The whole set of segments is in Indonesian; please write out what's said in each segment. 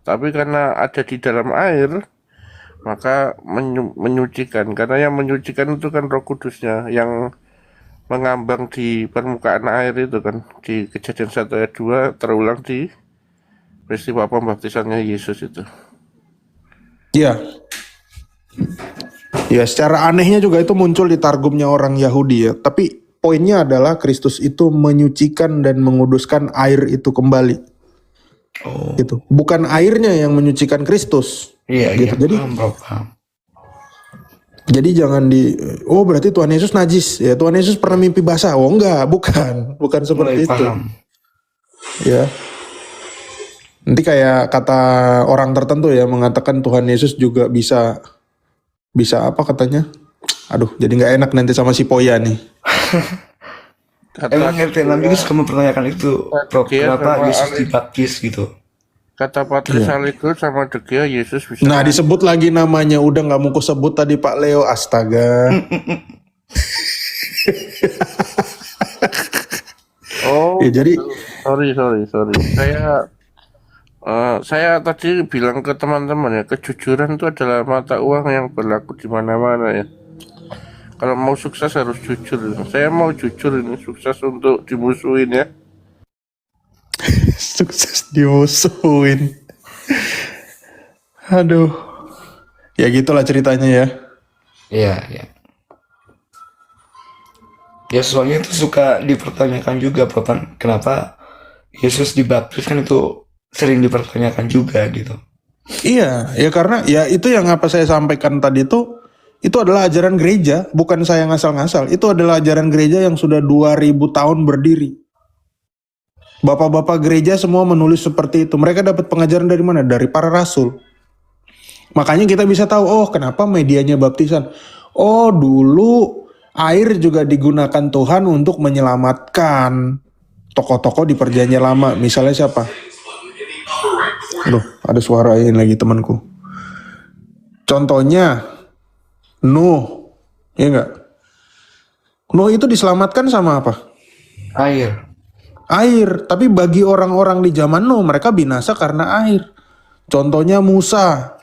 Tapi karena ada di dalam air, maka menyucikan. Karena yang menyucikan itu kan Roh Kudusnya yang mengambang di permukaan air itu kan. Di Kejadian 1 ayat 2 terulang di peristiwa pembaptisannya Yesus itu. Iya. Ya, secara anehnya juga itu muncul di targumnya orang Yahudi ya. Tapi poinnya adalah Kristus itu menyucikan dan menguduskan air itu kembali. Oh. Gitu. Bukan airnya yang menyucikan Kristus. Iya, gitu. iya. Jadi Paham, bro, paham. Jadi jangan berarti Tuhan Yesus najis. Ya, Tuhan Yesus pernah mimpi basah. Oh enggak, bukan. Bukan seperti Mulai itu. paham. Ya. Nanti kayak kata orang tertentu ya mengatakan Tuhan Yesus juga bisa apa katanya? Aduh, jadi nggak enak nanti sama si Poya nih. Emang RT Nabi juga suka mempertanyakan itu, bro, kenapa Yesus dibaptis gitu? Kata Patris Aligo sama Degia, Yesus bisa. Nah, disebut lagi namanya, udah nggak mau kusebut tadi Pak Leo, astaga. Oh, Ya, jadi sorry. Saya tadi bilang ke teman-teman ya, kejujuran itu adalah mata uang yang berlaku di mana-mana ya. Kalau mau sukses harus jujur. Saya mau jujur ini, sukses untuk dimusuhin ya. sukses dimusuhin. Aduh. Ya gitulah ceritanya ya. Iya, iya. Ya soalnya itu suka dipertanyakan juga, bro, kan kenapa Yesus dibaptis, kan itu sering dipertanyakan juga gitu. Iya, ya karena ya itu yang apa saya sampaikan tadi itu adalah ajaran gereja, bukan saya ngasal-ngasal. Itu adalah ajaran gereja yang sudah 2000 tahun berdiri. Bapak-bapak gereja semua menulis seperti itu. Mereka dapat pengajaran dari mana? Dari para rasul. Makanya kita bisa tahu, oh kenapa medianya baptisan. Oh dulu air juga digunakan Tuhan untuk menyelamatkan tokoh-tokoh di perjanjian lama. Misalnya siapa? Aduh, ada suara ini lagi temanku. Contohnya Nuh, ya enggak? Nuh itu diselamatkan sama apa? Air. Tapi bagi orang-orang di zaman Nuh, mereka binasa karena air. Contohnya Musa.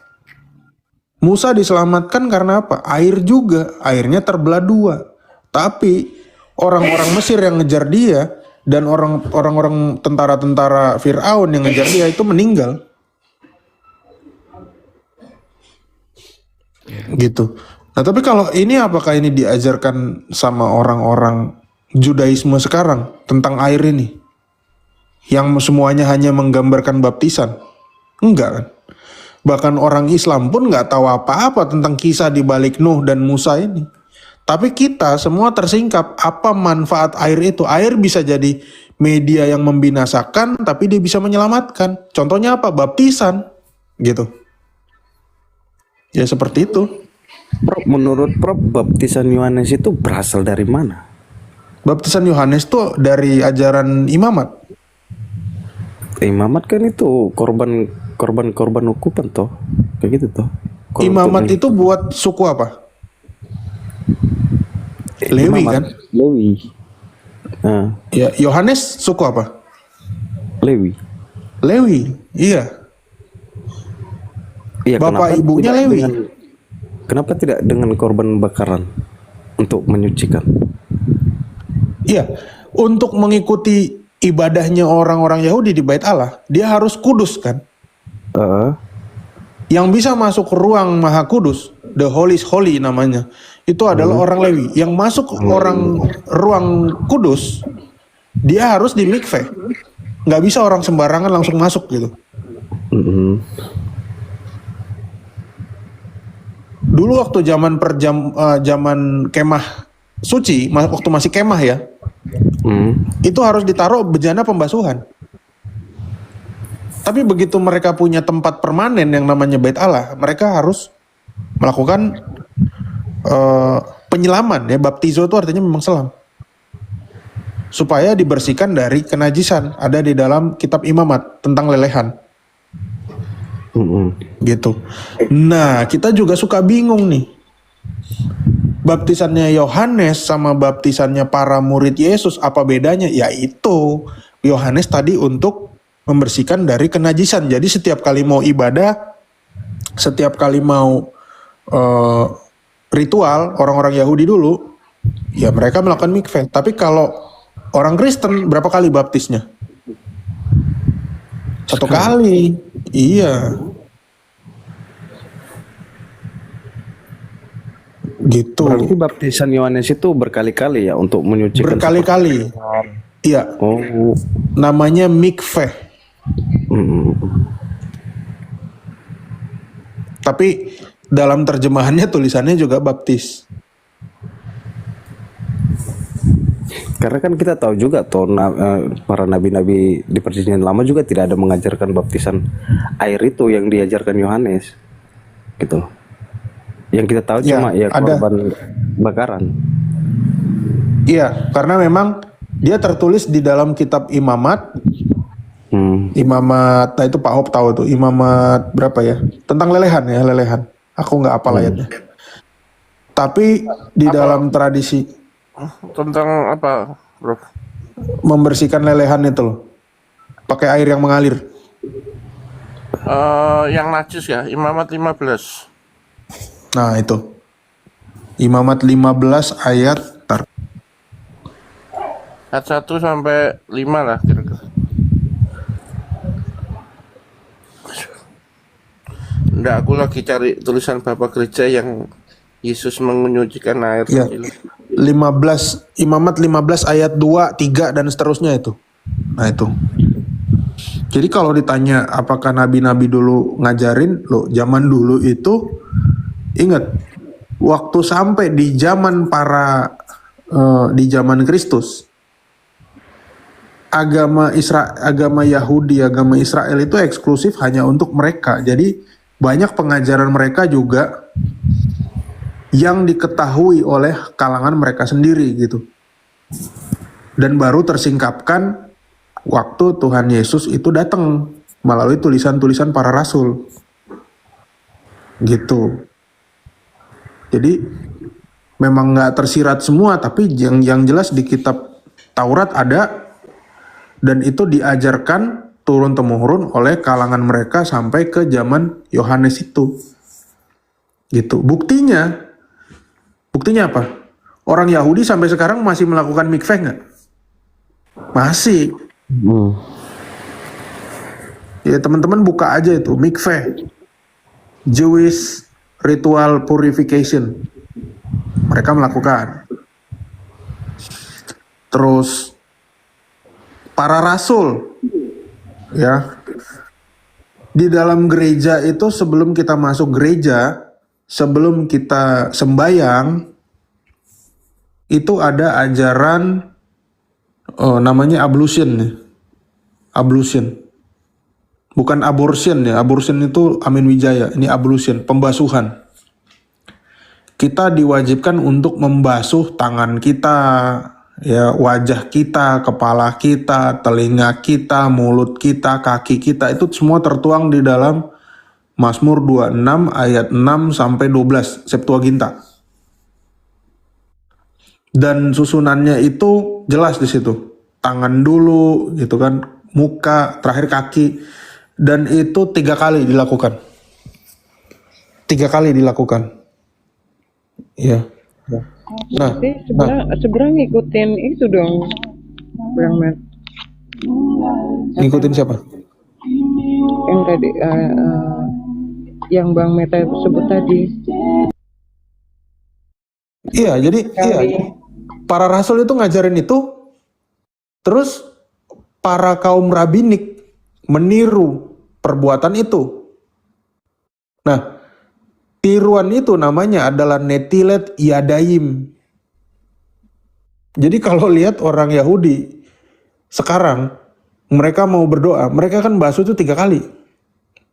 Musa diselamatkan karena apa? Air juga. Airnya terbelah dua. Tapi orang-orang Mesir yang ngejar dia dan orang-orang tentara-tentara Fir'aun yang ngejar dia itu meninggal. Gitu. Nah, tapi kalau ini apakah ini diajarkan sama orang-orang Judaisme sekarang tentang air ini? Yang semuanya hanya menggambarkan baptisan? Enggak kan? Bahkan orang Islam pun nggak tahu apa-apa tentang kisah di balik Nuh dan Musa ini. Tapi kita semua tersingkap apa manfaat air itu. Air bisa jadi media yang membinasakan, tapi dia bisa menyelamatkan. Contohnya apa? Baptisan. Gitu. Ya seperti itu. Prof, menurut Prof, baptisan Yohanes itu berasal dari mana? Baptisan Yohanes itu dari ajaran imamat. Imamat kan itu korban hukuman toh, kayak gitu toh. Imamat itu buat suku apa? Lewi kan? Lewi. Nah, Ya, Yohanes suku apa? Lewi. Lewi, iya. Iya, Bapak ibunya Lewi. Kenapa tidak dengan korban bakaran untuk menyucikan? Iya, untuk mengikuti ibadahnya orang-orang Yahudi di Bait Allah, dia harus kudus kan? Yang bisa masuk ke ruang Maha Kudus, the Holiest Holy namanya, itu adalah orang Lewi. Yang masuk ruang kudus, dia harus di mikveh. Nggak bisa orang sembarangan langsung masuk gitu. Dulu waktu zaman kemah suci, waktu masih kemah ya, itu harus ditaruh bejana pembasuhan. Tapi begitu mereka punya tempat permanen yang namanya Bait Allah, mereka harus melakukan penyelaman ya. Baptizo itu artinya memang selam, supaya dibersihkan dari kenajisan. Ada di dalam kitab imamat tentang lelehan. Gitu. Nah, kita juga suka bingung nih. Baptisannya Yohanes sama baptisannya para murid Yesus apa bedanya? Yaitu Yohanes tadi untuk membersihkan dari kenajisan. Jadi setiap kali mau ibadah, setiap kali mau ritual, orang-orang Yahudi dulu, ya mereka melakukan mikveh. Tapi kalau orang Kristen berapa kali baptisnya? Satu kali. Iya. Gitu. Berarti baptisan Yohanes itu berkali-kali ya untuk menyucikan. Berkali-kali. Iya. Oh. Namanya mikveh. Mm. Tapi dalam terjemahannya tulisannya juga baptis. Karena kan kita tahu juga toh para nabi-nabi di Perjanjian Lama juga tidak ada mengajarkan baptisan air itu yang diajarkan Yohanes, gitu. Yang kita tahu Ya, cuma ya ada. korban bakaran. Iya, karena memang dia tertulis di dalam kitab Imamat. Hmm. Imamat, nah itu Pak Hop tahu tuh. Imamat berapa ya? Tentang lelehan ya, lelehan. Aku nggak hafal ayatnya. Tapi di dalam tradisi Tentang apa, bro? membersihkan lelehan itu loh, pakai air yang mengalir. Yang najis ya, Imamat 15. Nah itu Imamat 15 ayat Ayat 1 sampai 5 lah kira-kira. Nggak, aku lagi cari tulisan Bapak Gereja yang Yesus menyucikan air. ya 15 Imamat 15 ayat 2, 3 dan seterusnya itu. Nah itu. Jadi kalau ditanya apakah nabi-nabi dulu ngajarin, loh zaman dulu itu ingat waktu sampai di zaman di zaman Kristus, agama Yahudi, agama Israel itu eksklusif hanya untuk mereka. Jadi banyak pengajaran mereka juga yang diketahui oleh kalangan mereka sendiri gitu. Dan baru tersingkapkan waktu Tuhan Yesus itu datang melalui tulisan-tulisan para rasul. Gitu. Jadi memang nggak tersirat semua, tapi yang jelas di kitab Taurat ada, dan itu diajarkan turun-temurun oleh kalangan mereka sampai ke zaman Yohanes itu. Gitu. Buktinya apa? Orang Yahudi sampai sekarang masih melakukan mikveh nggak? Masih. Ya teman-teman buka aja itu mikveh, Jewish ritual purification, mereka melakukan. Terus para rasul, ya, di dalam gereja itu sebelum kita masuk gereja, sebelum kita sembayang, itu ada ajaran namanya ablution. Bukan abortion ya, abortion itu Amin Wijaya, ini ablution, pembasuhan. Kita diwajibkan untuk membasuh tangan kita, ya, wajah kita, kepala kita, telinga kita, mulut kita, kaki kita, itu semua tertuang di dalam Mazmur 26 ayat 6 sampai 12 Septuaginta. Dan susunannya itu jelas di situ. Tangan dulu gitu kan, muka, terakhir kaki. Dan itu 3 kali dilakukan. 3 kali dilakukan. Ya. Nah, sebenarnya ngikutin itu dong, Bang Met. ngikutin siapa? Yang tadi, yang Bang Meta sebut tadi. Iya, jadi para rasul itu ngajarin itu, terus para kaum rabinik meniru perbuatan itu. Nah, tiruan itu namanya adalah netilet yadayim. Jadi kalau lihat orang Yahudi sekarang, mereka mau berdoa, mereka kan basuh itu 3 kali.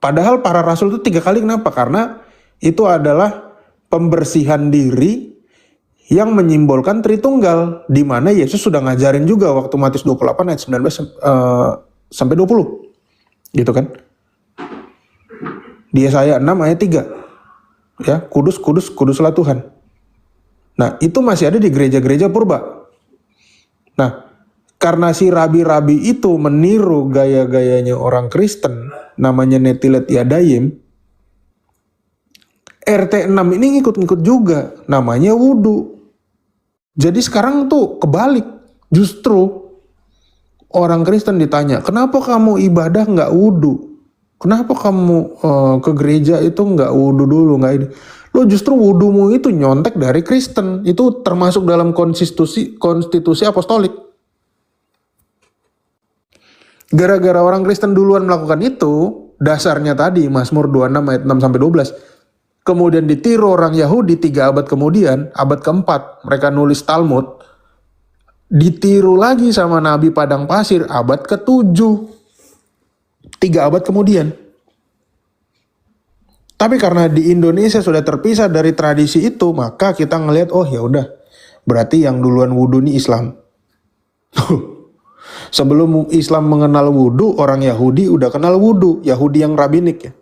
Padahal para rasul itu 3 kali, kenapa? Karena itu adalah pembersihan diri yang menyimbolkan Tritunggal, di mana Yesus sudah ngajarin juga waktu Matius 28 ayat 19 sampai 20. Gitu kan? Di Yesaya 6 ayat 3. Ya, kudus, kudus, kuduslah Tuhan. Nah, itu masih ada di gereja-gereja purba. Nah, karena si rabi-rabi itu meniru gaya-gayanya orang Kristen, namanya Netilet Yadayim, RT 6 ini ngikut-ngikut juga, namanya wudhu. Jadi sekarang tuh kebalik, justru orang Kristen ditanya, kenapa kamu ibadah nggak wudhu? Kenapa kamu ke gereja itu nggak wudhu dulu, nggak ini? Lo justru wudhumu itu nyontek dari Kristen, itu termasuk dalam konstitusi apostolik. Gara-gara orang Kristen duluan melakukan itu, dasarnya tadi Mazmur 26 ayat 6 sampai 12. Kemudian ditiru orang Yahudi 3 abad kemudian, abad keempat mereka nulis Talmud. Ditiru lagi sama Nabi Padang Pasir abad ke-7. 3 abad kemudian. Tapi karena di Indonesia sudah terpisah dari tradisi itu, maka kita ngelihat, oh ya udah, berarti yang duluan wudhu ini Islam. Sebelum Islam mengenal wudhu, orang Yahudi udah kenal wudhu, Yahudi yang rabbinik ya.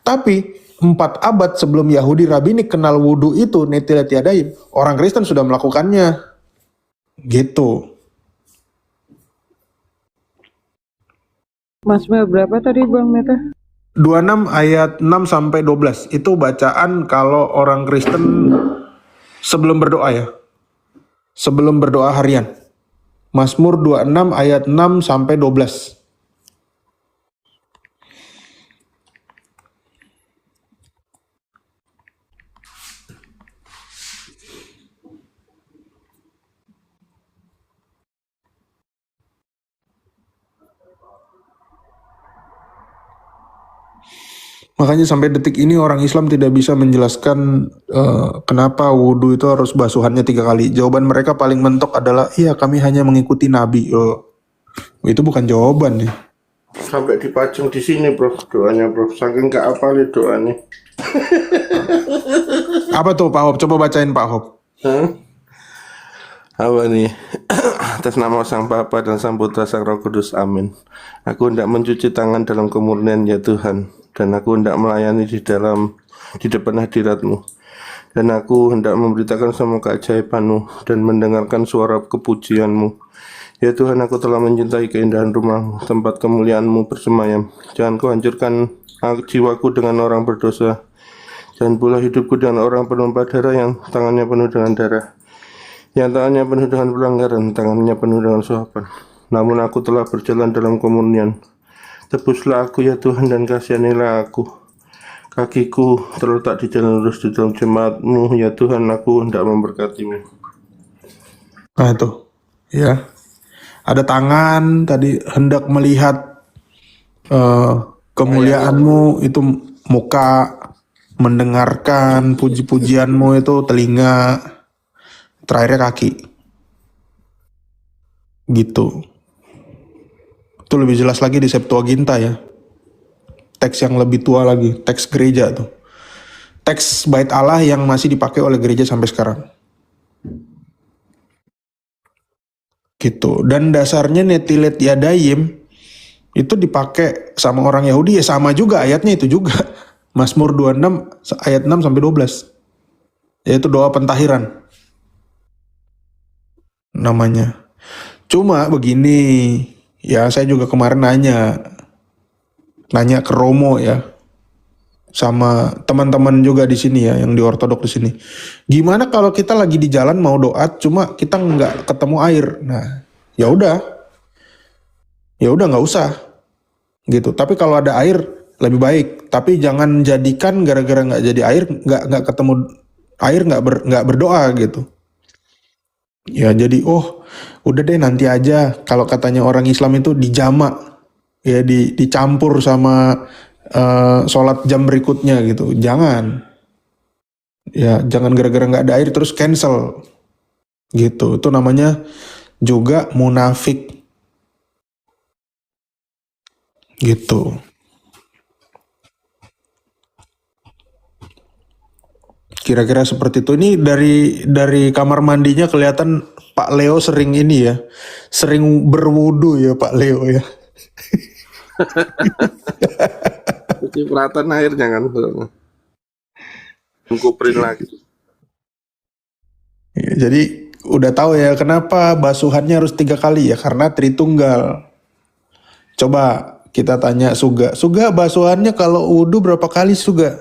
Tapi 4 abad sebelum Yahudi rabbinik kenal wudhu itu, Netilet Yadayim, orang Kristen sudah melakukannya. Gitu. Mazmur berapa tadi Bang Meta? 26 ayat 6 sampai 12 itu bacaan kalau orang Kristen sebelum berdoa ya. Sebelum berdoa harian. Mazmur 26 ayat 6 sampai 12. Makanya sampai detik ini orang Islam tidak bisa menjelaskan kenapa wudhu itu harus basuhannya 3 kali. Jawaban mereka paling mentok adalah, iya kami hanya mengikuti Nabi. Oh, itu bukan jawaban nih. Sampai dipajang di sini bro doanya bro, saking gak apal doanya. Apa tuh Pak Hop? Coba bacain Pak Hop. Hah? Apa nih? Atas nama Sang Bapa dan Sang Putra Sang Roh Kudus, amin. Aku hendak mencuci tangan dalam kemurnian ya Tuhan, dan aku hendak melayani di depan hadirat-Mu, dan aku hendak memberitakan semua keajaiban-Mu dan mendengarkan suara kepujian-Mu. Ya Tuhan, aku telah mencintai keindahan rumah-Mu, tempat kemuliaan-Mu bersemayam. Jangan Kau hancurkan jiwaku dengan orang berdosa, jangan pula hidupku dengan orang penumpah darah yang tangannya penuh dengan darah, yang tangannya penuh dengan pelanggaran, tangannya penuh dengan suapan. Namun aku telah berjalan dalam kemundian. Tebuslah aku ya Tuhan dan kasihanilah aku. Kakiku terletak di jalan lurus di dalam jemaat-Mu ya Tuhan, aku hendak memberkati-Mu. Nah itu, ya. Ada tangan tadi hendak melihat kemuliaan-Mu, itu muka, mendengarkan puji-pujian-Mu itu telinga, terakhirnya kaki. Gitu. Itu lebih jelas lagi di Septuaginta ya. Teks yang lebih tua lagi, teks gereja tuh. Teks Bait Allah yang masih dipakai oleh gereja sampai sekarang. Gitu. Dan dasarnya Netilet Yadayim itu dipakai sama orang Yahudi ya, sama juga ayatnya itu juga. Mazmur 26 ayat 6 sampai 12. Yaitu doa pentahiran namanya. Cuma begini, ya saya juga kemarin nanya ke Romo ya, sama teman-teman juga di sini ya, yang di ortodok di sini. Gimana kalau kita lagi di jalan mau doa, cuma kita nggak ketemu air? Nah, ya udah nggak usah, gitu. Tapi kalau ada air lebih baik. Tapi jangan jadikan gara-gara nggak jadi air, nggak ketemu air nggak berdoa gitu. Ya jadi udah deh nanti aja, kalau katanya orang Islam itu dijamak ya, dicampur sama sholat jam berikutnya gitu. Jangan gara-gara nggak ada air terus cancel gitu. Itu namanya juga munafik gitu. Kira-kira seperti itu. Ini dari kamar mandinya kelihatan Pak Leo sering ini ya, sering berwudu ya Pak Leo ya. Cipratan airnya kan, kuprin lagi. Ya, jadi udah tahu ya kenapa basuhannya harus 3 kali ya, karena Tritunggal. Coba kita tanya Suga. Suga, basuhannya kalau wudhu berapa kali Suga?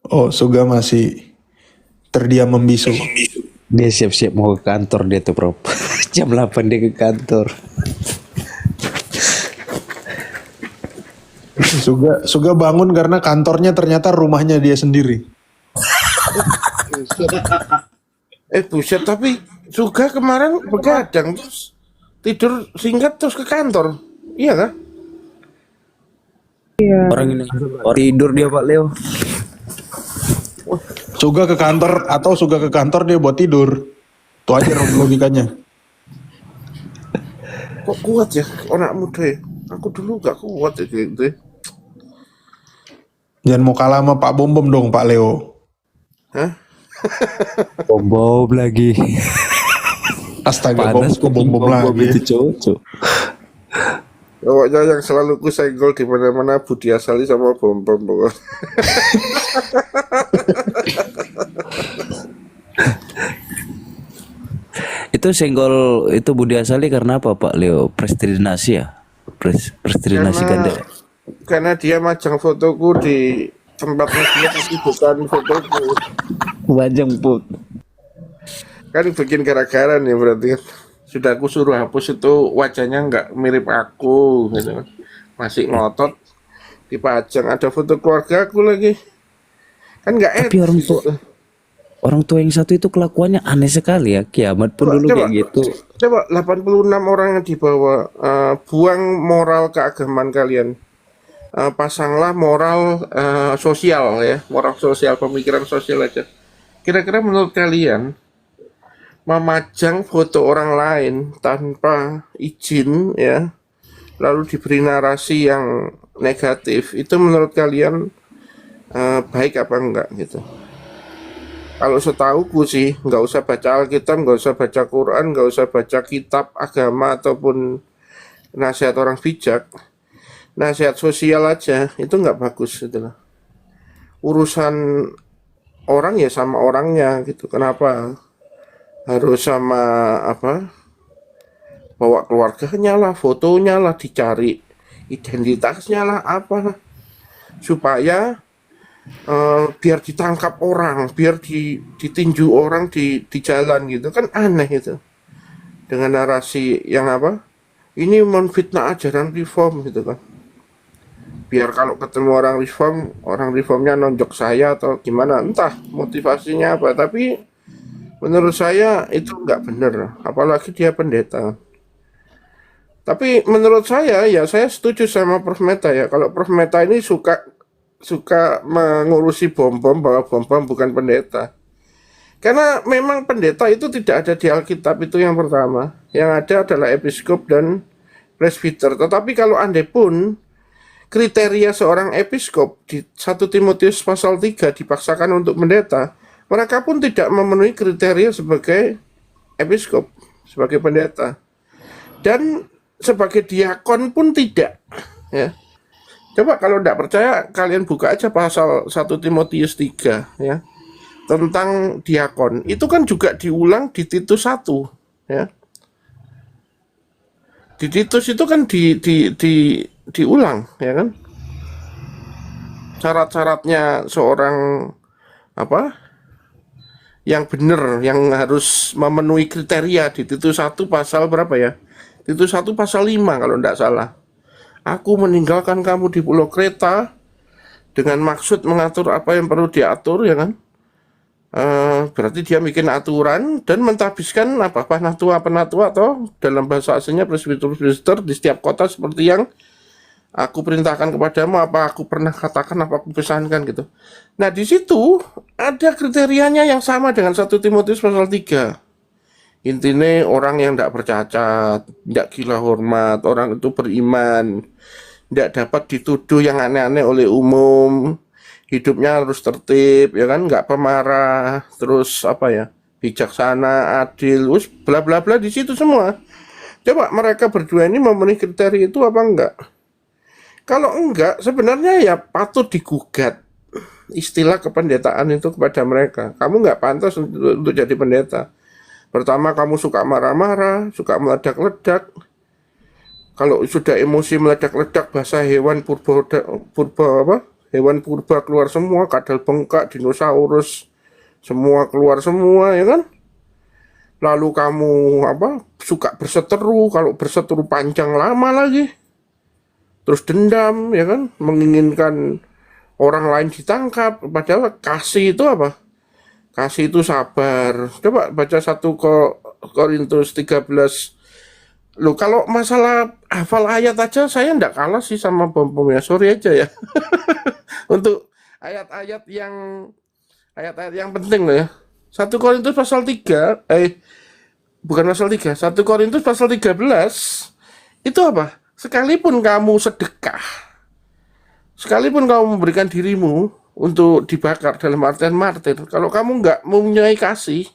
Oh, Suga masih terdiam membisu. Dia siap-siap mau ke kantor dia tuh, Prof. Jam 8 dia ke kantor. Suga bangun karena kantornya ternyata rumahnya dia sendiri. Buset, tapi juga kemarin begadang terus tidur singkat terus ke kantor. Iya kan? Orang ini tidur dia Pak Leo. Suga ke kantor atau Suga ke kantor dia buat tidur. Itu aja logikanya. Kok kuat ya anak muda ya? Aku dulu gak kuat ya kayak gitu ya. Jangan mau kalah sama Pak Bom Bom dong Pak Leo. Hah? Bom lagi. Astaga, Panas Bom Bom lagi. itu cocok. Pokoknya yang selalu ku senggol di mana-mana Budi Asali sama Bom Bom pokoknya. Itu senggol itu Budi Asali karena apa Pak Leo? Prestrinasi ya? Prestrinasi ganda. Karena dia majang fotoku di tempatnya dia tapi bukan fotoku. Wajang Put. Kan bikin gara-gara nih berarti kan. Sudah aku suruh hapus itu wajahnya nggak mirip aku gitu kan. Masih ngotot dipajang ada foto keluarga aku lagi. Kan nggak Tapi orang tua yang satu itu kelakuannya aneh sekali ya. Kiamat pun dulu kayak gitu. Coba 86 orang yang dibawa, buang moral keagamaan kalian. Pasanglah moral sosial ya, moral sosial, pemikiran sosial aja. Kira-kira menurut kalian memajang foto orang lain tanpa izin ya, lalu diberi narasi yang negatif, itu menurut kalian baik apa enggak gitu? Kalau setahuku sih nggak usah baca Alkitab, nggak usah baca Quran, nggak usah baca kitab agama ataupun nasihat orang bijak, nasihat sosial aja itu nggak bagus gitu loh. Urusan orang ya sama orangnya gitu. Kenapa harus sama apa? Bawa keluarganya lah, fotonya lah dicari, identitasnya lah apa supaya biar ditangkap orang, biar ditinju orang di jalan gitu kan aneh gitu. Dengan narasi yang apa? Ini menfitnah ajaran reform gitu kan. Biar kalau ketemu orang reformnya nonjok saya atau gimana, entah motivasinya apa, tapi menurut saya itu nggak benar, apalagi dia pendeta. Tapi menurut saya ya saya setuju sama Prof Meta ya, kalau Prof Meta ini suka mengurusi bom-bom bahwa bom-bom bukan pendeta. Karena memang pendeta itu tidak ada di Alkitab, itu yang pertama. Yang ada adalah episkop dan presbiter. Tetapi kalau andai pun kriteria seorang episkop di 1 Timotius pasal 3 dipaksakan untuk pendeta, mereka pun tidak memenuhi kriteria sebagai episkop, sebagai pendeta. Dan sebagai diakon pun tidak. Ya. Coba kalau tidak percaya, kalian buka aja pasal 1 Timotius 3 ya, tentang diakon. Itu kan juga diulang di Titus 1 ya. Di Titus itu kan diulang ya kan, syarat-syaratnya seorang apa yang benar, yang harus memenuhi kriteria di Titus 1 pasal berapa ya, Titus 1 pasal 5 kalau tidak salah. Aku meninggalkan kamu di pulau Kreta dengan maksud mengatur apa yang perlu diatur ya kan. Berarti dia bikin aturan dan mentahbiskan apa penatua atau dalam bahasa aslinya presbiter di setiap kota seperti yang aku perintahkan kepadamu, apa aku pernah katakan, apa aku pesankan gitu. Nah di situ ada kriterianya yang sama dengan 1 Timotius pasal 3. Intinya orang yang tidak bercacat, tidak gila hormat, orang itu beriman, tidak dapat dituduh yang aneh-aneh oleh umum, hidupnya harus tertib, ya kan, nggak pemarah, terus apa ya, bijaksana, adil, us bla bla bla di situ semua. Coba mereka berdua ini memenuhi kriteria itu apa enggak? Kalau enggak, sebenarnya ya patut digugat istilah kependetaan itu kepada mereka. Kamu nggak pantas untuk jadi pendeta. Pertama, kamu suka marah-marah, suka meledak-ledak. Kalau sudah emosi meledak-ledak, bahasa hewan purba apa? Hewan purba keluar semua, kadal bengkak, dinosaurus, semua keluar semua, ya kan? Lalu kamu suka berseteru, kalau berseteru panjang lama lagi. Terus dendam, ya kan? Menginginkan orang lain ditangkap. Padahal kasih itu apa? Kasih itu sabar. Coba baca 1 Korintus 13. Loh, kalau masalah hafal ayat aja saya ndak kalah sih sama Bom ya. Sorry aja ya. Untuk ayat-ayat yang penting loh ya. 1 Korintus pasal 3, bukan pasal 3, 1 Korintus pasal 13 itu apa? Sekalipun kamu sedekah, sekalipun kamu memberikan dirimu untuk dibakar dalam artian martir, kalau kamu nggak mempunyai kasih,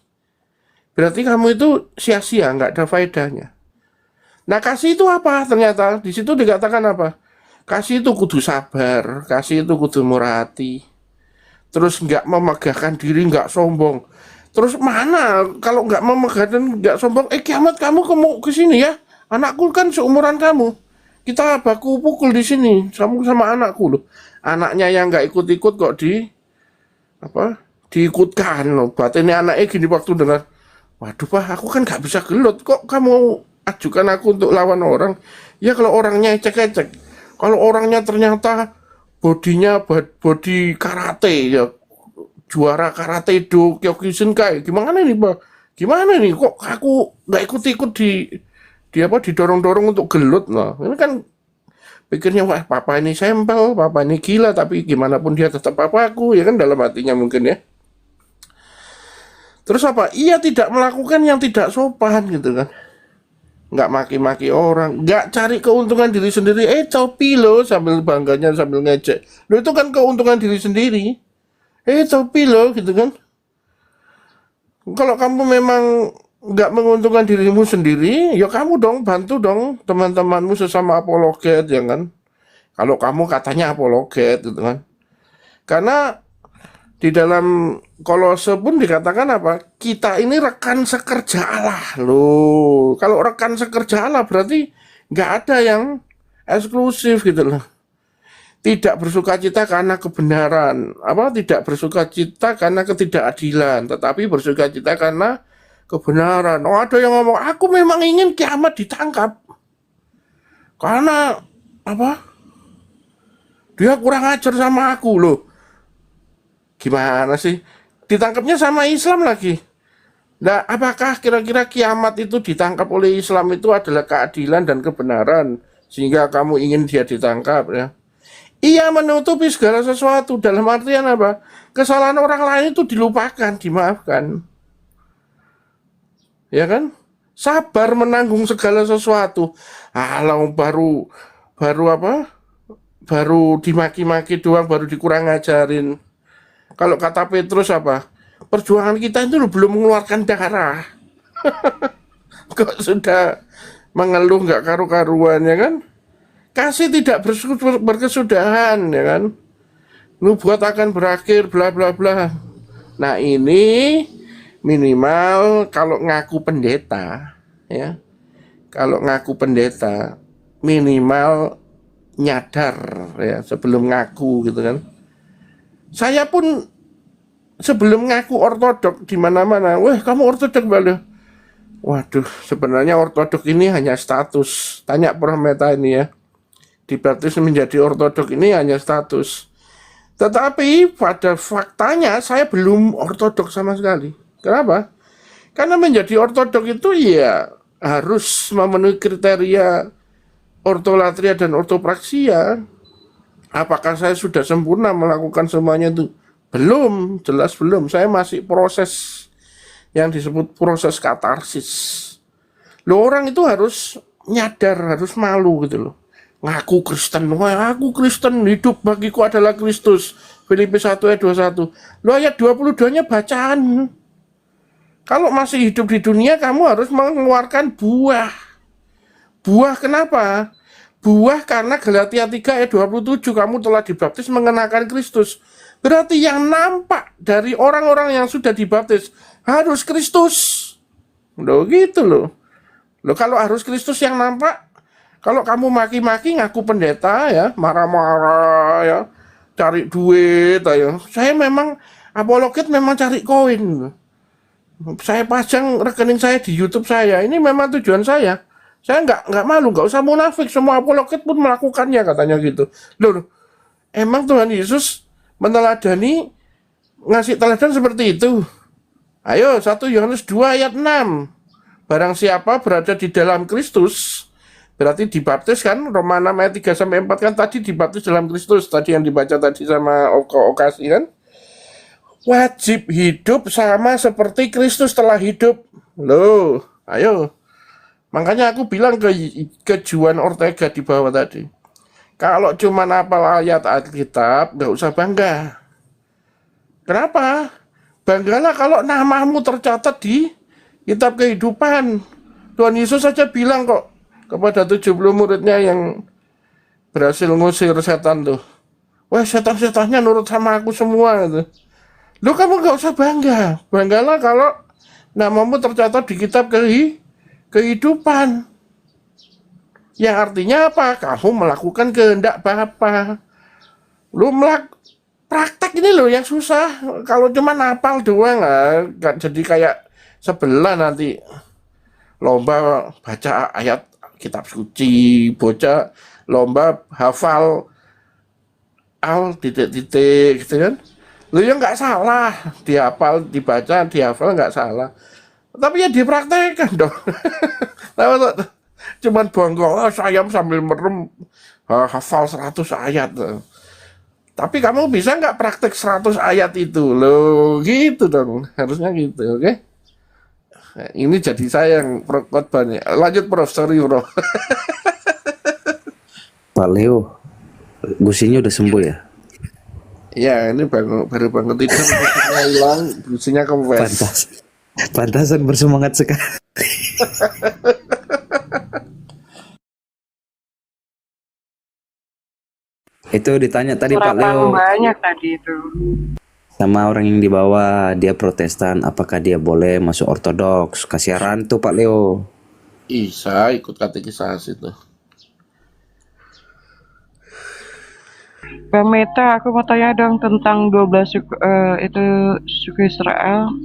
berarti kamu itu sia-sia, nggak ada faedahnya. Nah, kasih itu apa? Ternyata di situ dikatakan apa? Kasih itu kudu sabar, kasih itu kudu murah hati. Terus nggak memegahkan diri, nggak sombong. Terus mana kalau nggak memegahkan, nggak sombong? Kiamat kamu ke sini ya? Anakku kan seumuran kamu. Kita baku pukul di sini, kamu sama anakku loh. Anaknya yang nggak ikut-ikut kok diikutkan loh. Batinnya anaknya gini waktu dengar, waduh Pak, aku kan nggak bisa gelut, kok kamu ajukan aku untuk lawan orang? Ya kalau orangnya ecek-ecek, kalau orangnya ternyata bodinya body karate ya, juara karate do Kyokushinkai, gimana nih Pak? Gimana nih kok aku nggak ikut-ikut didorong-dorong untuk gelut? Nah, ini kan pikirnya, wah papa ini sampel, papa ini gila, tapi gimana pun dia tetap papaku, ya kan, dalam hatinya mungkin ya. Terus apa? Ia tidak melakukan yang tidak sopan gitu kan. Nggak maki-maki orang, nggak cari keuntungan diri sendiri. Topi lo, sambil bangganya, sambil ngecek. Lo itu kan keuntungan diri sendiri. Topi lo gitu kan. Kalau kamu memang nggak menguntungkan dirimu sendiri, ya kamu dong bantu dong teman-temanmu sesama apologet, ya kan. Kalau kamu katanya apologet gitu kan. Karena di dalam Kolose pun dikatakan apa? Kita ini rekan sekerja Allah loh. Kalau rekan sekerja Allah berarti nggak ada yang eksklusif gitu loh. Tidak bersukacita karena kebenaran, tidak bersukacita karena ketidakadilan, tetapi bersukacita karena kebenaran. Oh, ada yang ngomong, aku memang ingin kiamat ditangkap karena dia kurang ajar sama aku loh. Gimana sih? Ditangkapnya sama Islam lagi. Nah, apakah kira-kira kiamat itu ditangkap oleh Islam itu adalah keadilan dan kebenaran sehingga kamu ingin dia ditangkap ya? Ia menutupi segala sesuatu, dalam artian apa? Kesalahan orang lain itu dilupakan, dimaafkan. Ya kan? Sabar menanggung segala sesuatu. Alah, baru dimaki-maki doang, baru dikurang ngajarin. Kalau kata Petrus perjuangan kita itu belum mengeluarkan darah. Kok sudah mengeluh nggak karu-karuan, ya kan? Kasih tidak berkesudahan, ya kan? Nubuat akan berakhir, bla bla bla. Nah, ini minimal kalau ngaku pendeta, ya. Kalau ngaku pendeta minimal nyadar ya sebelum ngaku gitu kan. Saya pun sebelum ngaku ortodok di mana-mana, wah kamu ortodok balik. Waduh, sebenarnya ortodok ini hanya status. Tanya Prof Meta ini ya. Dibaptis menjadi ortodok ini hanya status. Tetapi pada faktanya saya belum ortodok sama sekali. Kenapa? Karena menjadi ortodok itu ya harus memenuhi kriteria ortolatria dan ortopraksia. Apakah saya sudah sempurna melakukan semuanya itu? Belum, jelas belum. Saya masih proses yang disebut proses katarsis. Loh, orang itu harus nyadar, harus malu gitu loh. Ngaku Kristen, wah aku Kristen, hidup bagiku adalah Kristus. Filipi 1 ayat 21. Loh, ayat 22-nya bacaan. Kalau masih hidup di dunia, kamu harus mengeluarkan buah. Buah kenapa? Buah karena Galatia 3 ayat 27, kamu telah dibaptis mengenakan Kristus. Berarti yang nampak dari orang-orang yang sudah dibaptis harus Kristus. Loh gitu loh. Loh kalau harus Kristus yang nampak, kalau kamu maki-maki ngaku pendeta ya, marah-marah ya, cari duit ya. Saya memang apologet memang cari koin. Saya pasang rekening saya di YouTube saya. Ini memang tujuan saya. Saya nggak malu, nggak usah munafik. Semua apologet pun melakukannya katanya gitu. Loh, emang Tuhan Yesus meneladani ngasih teladan seperti itu? Ayo 1 Yohanes 2 ayat 6. Barang siapa berada di dalam Kristus berarti dibaptis kan, Roma 6 ayat 3 sampai 4 kan tadi dibaptis dalam Kristus, tadi yang dibaca tadi sama Okasi kan. Wajib hidup sama seperti Kristus telah hidup. Loh, ayo. Makanya aku bilang ke Juan Ortega di bawah tadi. Kalau cuma hafal ayat Alkitab, nggak usah bangga. Kenapa? Banggalah kalau namamu tercatat di kitab kehidupan. Tuhan Yesus saja bilang kok kepada 70 muridnya yang berhasil ngusir setan tuh. Wah, setan-setannya nurut sama aku semua. Gitu. Lu kamu nggak usah bangga. Banggalah kalau namamu tercatat di kitab kehidupan. Yang artinya apa? Kamu melakukan kehendak Bapa. Lu praktek ini loh yang susah. Kalau cuma hafal doang nggak jadi kayak sebelah nanti. Lomba baca ayat kitab suci, bocah lomba hafal titik-titik gitu kan. Lu ya nggak salah. Dihafal, dibaca, dihafal nggak salah. Tapi ya dipraktekkan dong. Tahu cuman bongkol sayam sambil merem hafal 100 ayat. Tapi kamu bisa nggak praktek 100 ayat itu loh, gitu dong, harusnya gitu, oke? Ini jadi saya yang khotbah nih. Lanjut Prof, sorry Prof. Pak Leo, gusinya udah sembuh ya? Ya ini baru bangun tidur, gusinya hilang, gusinya kempes. Pantasan bersemangat sekali. Itu ditanya tadi Pak Leo banyak tadi itu. sama orang yang dibawa, dia Protestan, apakah dia boleh masuk Ortodoks? Kasihan tuh Pak Leo. Isa ikut katekisasi itu. Bang Meta, aku mau tanya dong tentang 12 suku, itu suku Israel.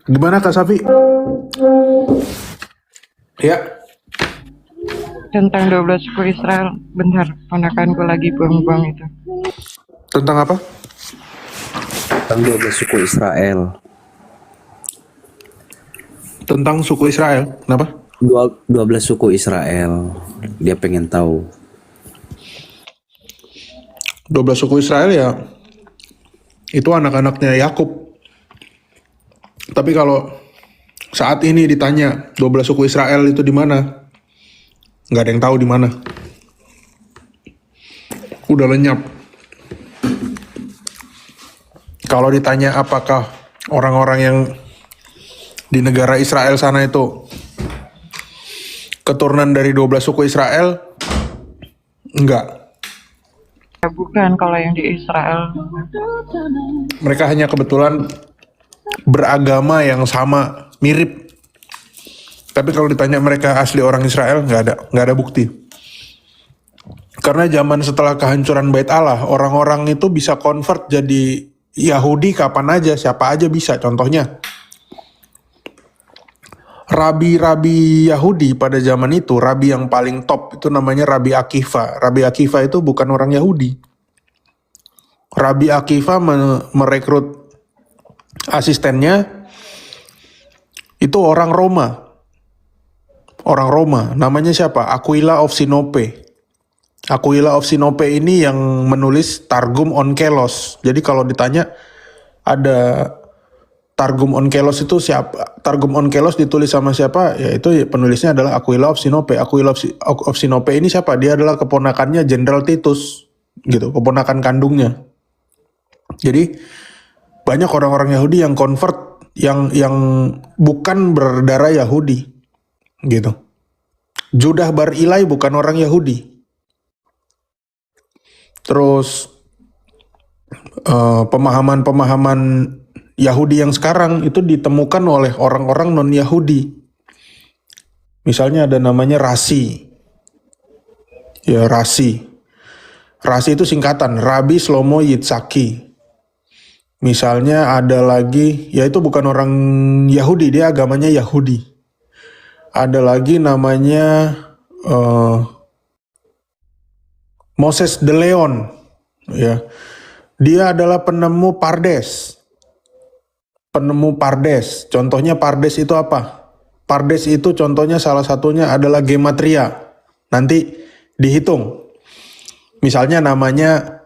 Gimana Kak Safi? Ya, Tentang 12 suku Israel. Bentar, ponakanku lagi buang-buang itu. tentang apa? Tentang 12 suku Israel. Tentang suku Israel. Kenapa? 12 suku Israel. Dia pengen tahu. 12 suku Israel ya itu anak-anaknya Yakub. Tapi kalau saat ini ditanya 12 suku Israel itu di mana? Nggak ada yang tahu di mana. Udah lenyap. Kalau ditanya apakah orang-orang yang di negara Israel sana itu keturunan dari 12 suku Israel? Enggak. Ya, bukan kalau yang di Israel. Mereka hanya kebetulan beragama yang sama, mirip. Tapi kalau ditanya mereka asli orang Israel, nggak ada bukti. Karena zaman setelah kehancuran Bait Allah, orang-orang itu bisa convert jadi Yahudi kapan aja, siapa aja bisa. Contohnya, rabi-rabi Yahudi pada zaman itu, rabi yang paling top itu namanya Rabi Akiva. Rabi Akiva itu bukan orang Yahudi. Rabi Akiva merekrut asistennya itu orang Roma. Orang Roma, namanya siapa? Aquila of Sinope. Aquila of Sinope ini yang menulis Targum Onkelos. Jadi kalau ditanya ada Targum Onkelos itu siapa? Targum Onkelos ditulis sama siapa? Ya itu penulisnya adalah Aquila of Sinope. Aquila of Sinope ini siapa? Dia adalah keponakannya Jenderal Titus, gitu, keponakan kandungnya. Jadi banyak orang-orang Yahudi yang convert, yang bukan berdarah Yahudi, gitu. Judah Bar Ilai bukan orang Yahudi. Terus pemahaman-pemahaman Yahudi yang sekarang itu ditemukan oleh orang-orang non-Yahudi. Misalnya ada namanya rasi. Ya, rasi. Rasi itu singkatan, Rabbi Shlomo Yitzhaki. Misalnya ada lagi, ya itu bukan orang Yahudi, dia agamanya Yahudi. Ada lagi namanya Moses de Leon. Ya. Dia adalah penemu Pardes. Penemu Pardes. Contohnya Pardes itu apa? Pardes itu contohnya salah satunya adalah gematria. Nanti dihitung. Misalnya namanya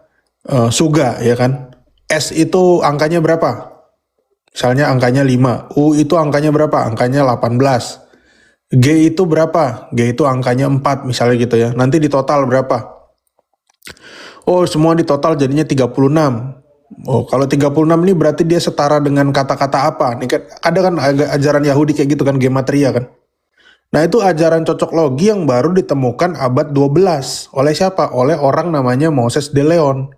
Suga, ya kan? S itu angkanya berapa? Misalnya angkanya 5. U itu angkanya berapa? Angkanya 18. G itu berapa? G itu angkanya 4 misalnya gitu ya. Nanti di total berapa? Oh, semua di total jadinya 36. Oh, kalau 36 ini berarti dia setara dengan kata-kata apa? Nih kan ada kan ajaran Yahudi kayak gitu kan, gematria kan. Nah, itu ajaran cocok logi yang baru ditemukan abad 12. Oleh siapa? Oleh orang namanya Moses de Leon.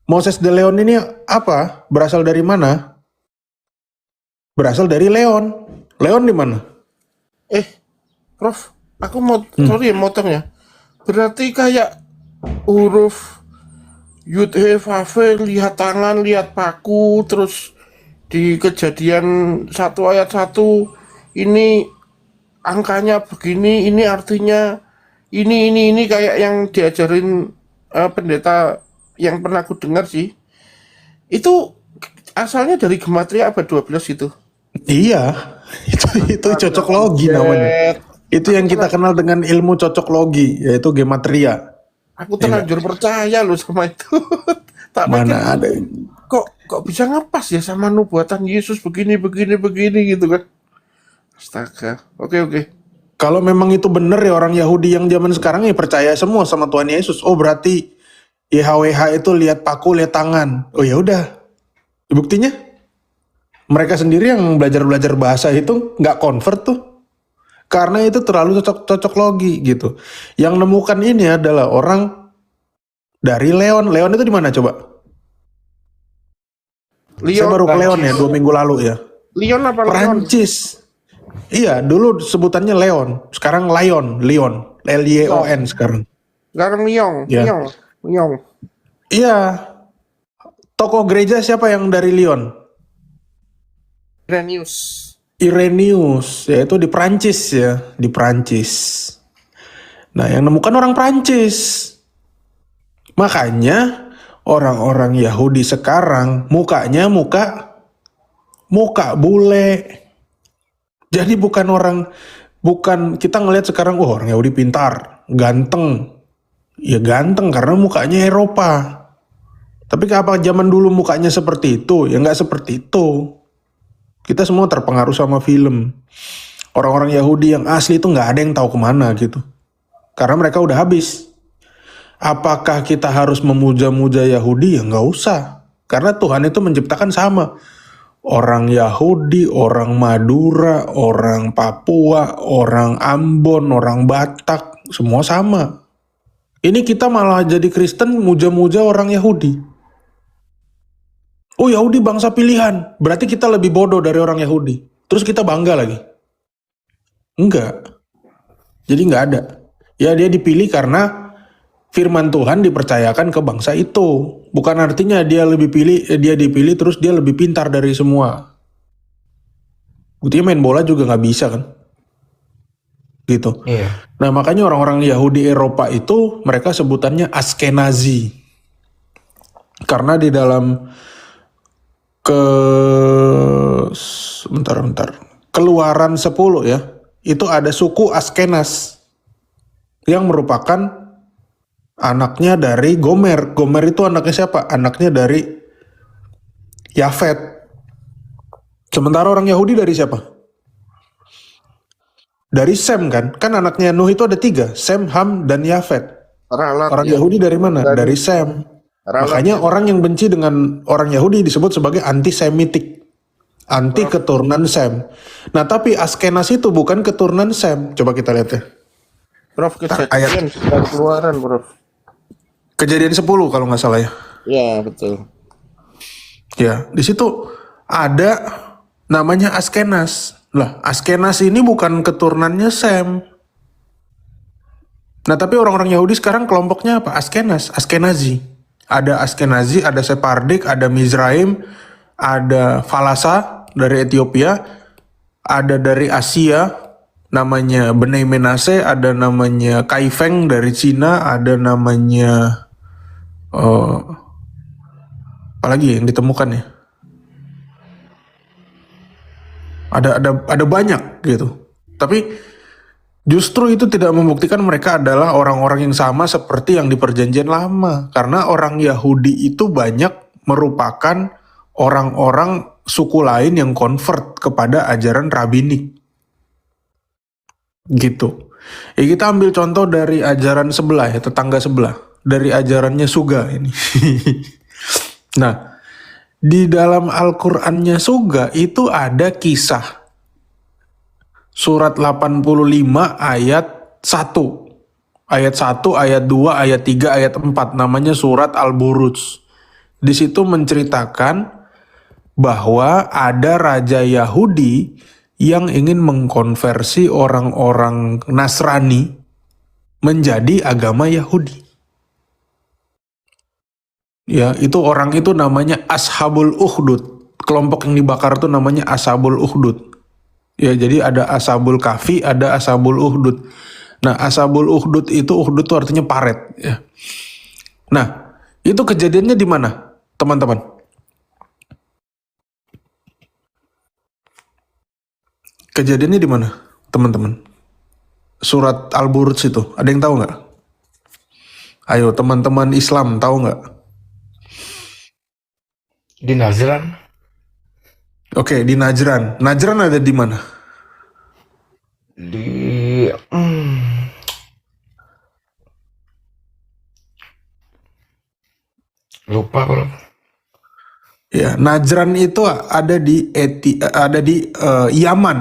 Moses de Leon ini apa? Berasal dari mana? Berasal dari Leon. Leon di mana? Prof, aku mau sorry ya motongnya. Berarti kayak huruf Yud He Vav He, lihat tangan, lihat paku, terus di Kejadian 1 ayat 1 ini angkanya begini, ini artinya ini kayak yang diajarin pendeta yang pernah aku dengar sih. Itu asalnya dari gematria abad 12 itu. Iya, itu cocok logi namanya. Itu yang kita kenal dengan ilmu cocok logi, yaitu gematria. Aku terlanjur percaya loh sama itu. Tak pikir, Mana ada. kok bisa ngepas ya sama nubuatan Yesus begini gitu kan. Astaga. Oke. Kalau memang itu benar ya orang Yahudi yang zaman sekarang ya percaya semua sama Tuhan Yesus. Oh berarti YHWH itu lihat paku, lihat tangan. Oh ya udah. Buktinya mereka sendiri yang belajar bahasa itu nggak convert tuh. Karena itu terlalu cocok logi gitu. Yang nemukan ini adalah orang dari Leon. Leon itu di mana coba? Saya baru ke Leon ya 2 minggu lalu ya. Leon apa Leon? Perancis. Iya, dulu sebutannya Leon. Sekarang Leon. L-Y-O-N sekarang. Sekarang Leon. Ya. Leon. Iya. Tokoh gereja siapa yang dari Leon? Irenaeus, yaitu di Prancis ya, di Prancis. Nah, yang nemukan orang Prancis. Makanya orang-orang Yahudi sekarang mukanya muka bule. Jadi bukan kita ngelihat sekarang orang Yahudi pintar, ganteng. Ya ganteng karena mukanya Eropa. Tapi apa zaman dulu mukanya seperti itu? Ya nggak seperti itu. Kita semua terpengaruh sama film. Orang-orang Yahudi yang asli itu nggak ada yang tahu kemana gitu. Karena mereka udah habis. Apakah kita harus memuja-muja Yahudi? Ya nggak usah. Karena Tuhan itu menciptakan sama. Orang Yahudi, orang Madura, orang Papua, orang Ambon, orang Batak, semua sama. Ini kita malah jadi Kristen muja-muja orang Yahudi. Oh Yahudi bangsa pilihan, berarti kita lebih bodoh dari orang Yahudi. Terus kita bangga lagi. Enggak. Jadi enggak ada. Ya dia dipilih karena firman Tuhan dipercayakan ke bangsa itu. Bukan artinya dia dipilih terus dia lebih pintar dari semua. Buktinya main bola juga nggak bisa kan. Gitu. Iya. Nah makanya orang-orang Yahudi Eropa itu mereka sebutannya Askenazi. Karena di dalam Keluaran 10 ya, itu ada suku Askenas yang merupakan anaknya dari Gomer. Gomer itu anaknya siapa? Anaknya dari Yafet. Sementara orang Yahudi dari siapa? Dari Sem kan? Kan anaknya Nuh itu ada 3, Sem, Ham, dan Yafet. Orang Yahudi dari mana? Dari Sem. Makanya orang yang benci dengan orang Yahudi disebut sebagai antisemitik. Anti keturunan Sem. Nah tapi Askenas itu bukan keturunan Sem. Coba kita lihat ya. Prof, Kejadian Keluaran, Prof. Kejadian 10 kalau nggak salah ya. Ya, betul. Ya, di situ ada namanya Askenas. Lah, Askenas ini bukan keturunannya Sem. Nah, tapi orang-orang Yahudi sekarang kelompoknya apa? Askenas, Askenazi. Ada Askenazi, ada Sephardic, ada Mizraim, ada Falasa dari Ethiopia, ada dari Asia, namanya Bnei Menase, ada namanya Kaifeng dari Cina, ada namanya apalagi yang ditemukan ya? Ada banyak gitu. Tapi justru itu tidak membuktikan mereka adalah orang-orang yang sama seperti yang di Perjanjian Lama. Karena orang Yahudi itu banyak merupakan orang-orang suku lain yang convert kepada ajaran rabbinik. Gitu. Ya kita ambil contoh dari ajaran sebelah ya, tetangga sebelah. Dari ajarannya Suga ini. Nah, di dalam Al-Qur'annya Suga itu ada kisah surat 85 ayat 1. Ayat 1, ayat 2, ayat 3, ayat 4 namanya surat Al-Buruj. Di situ menceritakan bahwa ada raja Yahudi yang ingin mengkonversi orang-orang Nasrani menjadi agama Yahudi. Ya, itu orang itu namanya Ashabul Ukhdud. Kelompok yang dibakar itu namanya Ashabul Ukhdud. Ya, jadi ada Ashabul Kahfi, ada Ashabul Ukhdud. Nah, Ashabul Ukhdud itu artinya paret. Ya. Nah, itu kejadiannya di mana, teman-teman? Kejadiannya di mana, teman-teman? Surat Al-Buruj itu, ada yang tahu nggak? Ayo, teman-teman Islam tahu nggak? Di Nazran. Oke, di Najran. Najran ada di mana? Di lupa bro. Ya, Najran itu ada di Yaman.